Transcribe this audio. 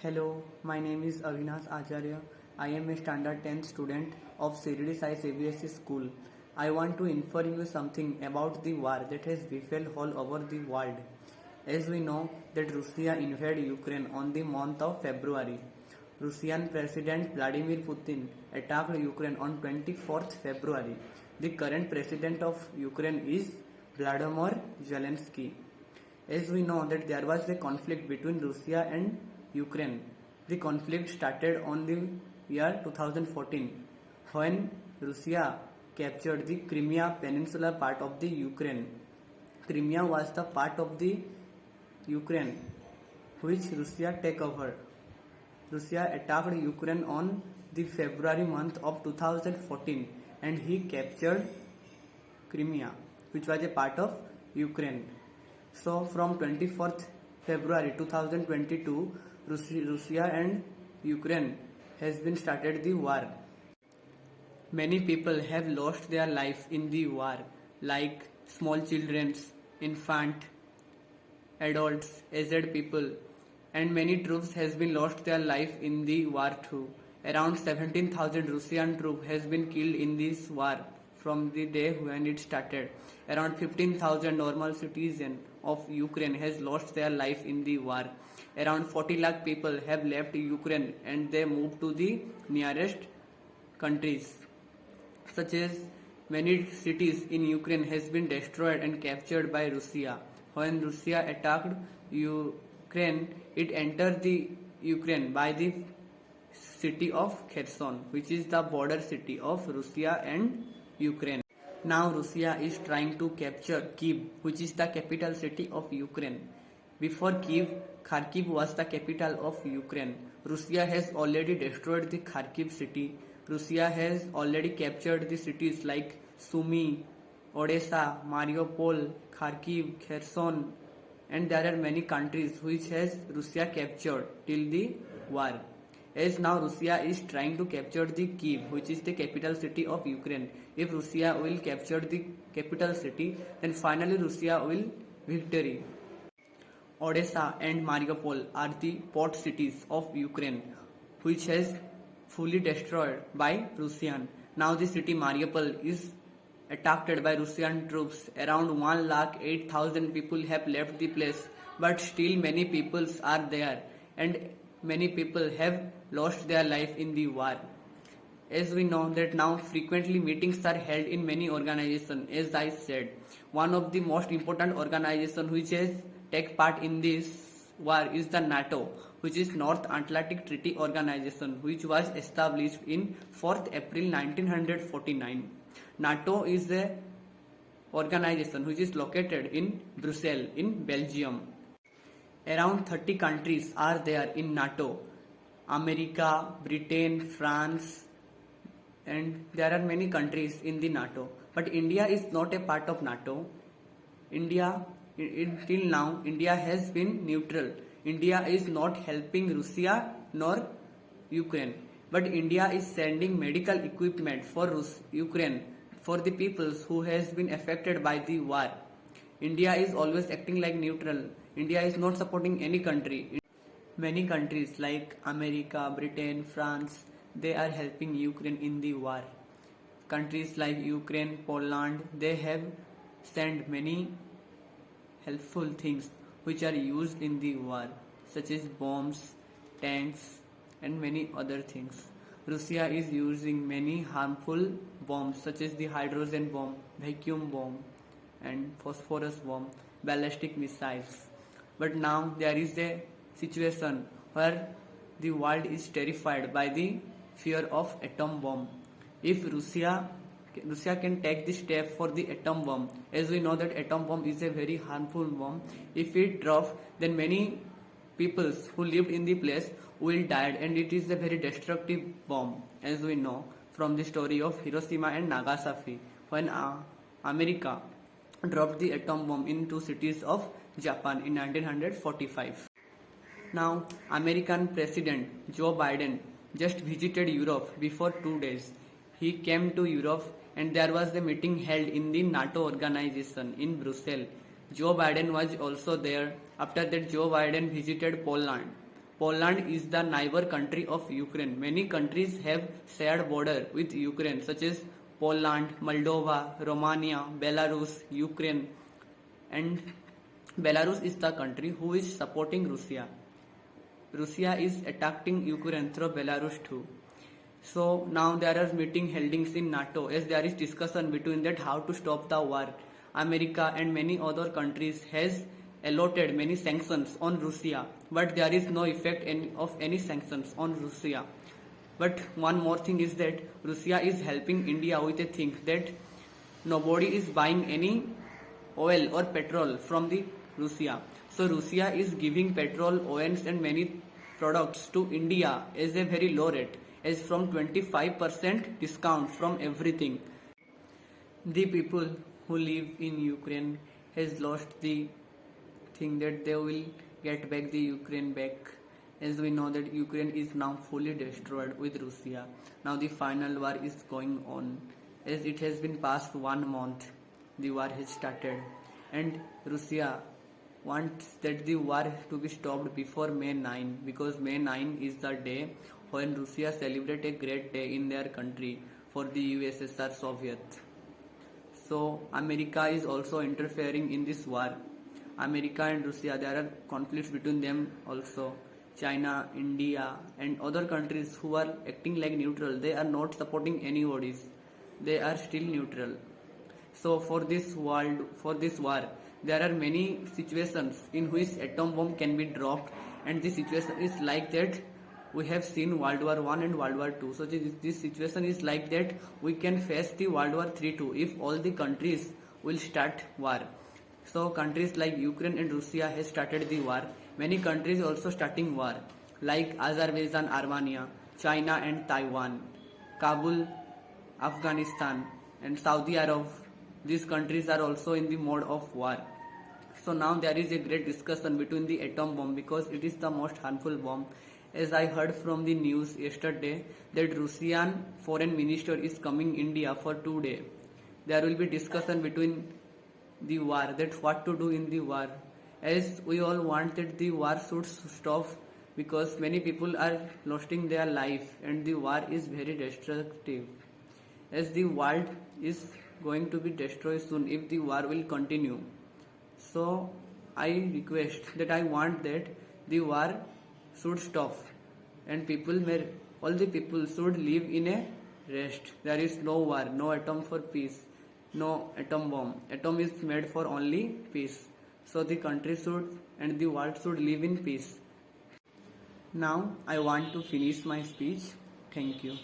Hello, my name is Avinash Acharya. I am a standard 10th student of Shirdi Sai CBSE school. I want to inform you something about the war that has befell all over the world. As we know that Russia invaded Ukraine on the month of February. Russian President Vladimir Putin attacked Ukraine on 24th February. The current president of Ukraine is Vladimir Zelensky. As we know that there was a conflict between Russia and Ukraine. The conflict started on the year 2014 when Russia captured the Crimea Peninsula part of the Ukraine. Crimea was the part of the Ukraine which Russia take over. Russia attacked Ukraine on the February month of 2014 and he captured Crimea, which was a part of Ukraine. So from 24th February 2022, Russia and Ukraine has been started the war. Many people have lost their life in the war, like small children, infant, adults, aged people, and many troops has been lost their life in the war too. Around 17,000 Russian troops has been killed in this war from the day when it started. Around 15,000 normal citizens of Ukraine has lost their life in the war. Around 40 lakh people have left Ukraine and they moved to the nearest countries, such as many cities in Ukraine has been destroyed and captured by Russia. When Russia attacked Ukraine, it entered the Ukraine by the city of Kherson, which is the border city of Russia and Ukraine. Now Russia is trying to capture Kyiv, which is the capital city of Ukraine. Before Kyiv, Kharkiv was the capital of Ukraine. Russia has already destroyed the Kharkiv city. Russia has already captured the cities like Sumy, Odessa, Mariupol, Kharkiv, Kherson, and there are many countries which has Russia captured till the war. As now Russia is trying to capture the Kyiv, which is the capital city of Ukraine. If Russia will capture the capital city, then finally Russia will victory. Odessa and Mariupol are the port cities of Ukraine, which has fully destroyed by Russian. Now the city Mariupol is attacked by Russian troops. Around 1,08,000 people have left the place, but still many people are there and many people have lost their life in the war. As we know that now frequently meetings are held in many organizations. As I said, one of the most important organizations which has take part in this war is the NATO, which is North Atlantic Treaty Organization, which was established in 4th April 1949. NATO is a organization which is located in Brussels in Belgium. Around 30 countries are there in NATO. America, Britain, France, and there are many countries in the NATO. But India is not a part of NATO. Till now, India has been neutral. India is not helping Russia nor Ukraine. But India is sending medical equipment for Ukraine for the peoples who has been affected by the war. India is always acting like neutral. India is not supporting any country. Many countries like America, Britain, France, they are helping Ukraine in the war. Countries like Ukraine, Poland, they have sent many helpful things which are used in the war, such as bombs, tanks, and many other things. Russia is using many harmful bombs such as the hydrogen bomb, vacuum bomb, and phosphorus bomb, ballistic missiles. But now there is a situation where the world is terrified by the fear of atom bomb. If Russia can take the step for the atom bomb, as we know that atom bomb is a very harmful bomb. If it drops, then many people who lived in the place will die, and it is a very destructive bomb, as we know from the story of Hiroshima and Nagasaki when America dropped the atom bomb in two cities of Japan in 1945. Now, American President Joe Biden just visited Europe before 2 days. He came to Europe and there was a meeting held in the NATO organization in Brussels. Joe Biden was also there. After that, Joe Biden visited Poland. Poland is the neighbor country of Ukraine. Many countries have shared border with Ukraine, such as Poland, Moldova, Romania, Belarus, Ukraine, and Belarus is the country who is supporting Russia. Russia is attacking Ukraine through Belarus too. So now there are meeting held in NATO as there is discussion between that how to stop the war. America and many other countries has allotted many sanctions on Russia, but there is no effect of any sanctions on Russia. But one more thing is that Russia is helping India with a thing that nobody is buying any oil or petrol from the Russia. So Russia is giving petrol, oils and many products to India as a very low rate, as from 25% discount from everything. The people who live in Ukraine has lost the thing that they will get back the Ukraine back, as we know that Ukraine is now fully destroyed with Russia. Now the final war is going on, as it has been past 1 month the war has started, and Russia wants that the war to be stopped before May 9, because May 9 is the day when Russia celebrate a great day in their country for the USSR Soviet. So America is also interfering in this war. America and Russia, there are conflicts between them also. China, India and other countries who are acting like neutral, they are not supporting anybody. They are still neutral. So for this war, there are many situations in which atom bomb can be dropped, and this situation is like that we have seen World War I and World War II. So this situation is like that we can face the World War III too if all the countries will start war. So countries like Ukraine and Russia has started the war. Many countries also starting war, like Azerbaijan, Armenia, China and Taiwan, Kabul, Afghanistan and Saudi Arab. These countries are also in the mode of war. So now there is a great discussion between the atom bomb, because it is the most harmful bomb. As I heard from the news yesterday that Russian foreign minister is coming India for 2 days. There will be discussion between the war, that what to do in the war, as we all want that the war should stop, because many people are losing their life and the war is very destructive, as the world is going to be destroyed soon if the war will continue. So I request that I want that the war should stop and all the people should live in a rest. There is no war, no atom for peace, no atom bomb. Atom is made for only peace. So the country should and the world should live in peace. Now I want to finish my speech. Thank you.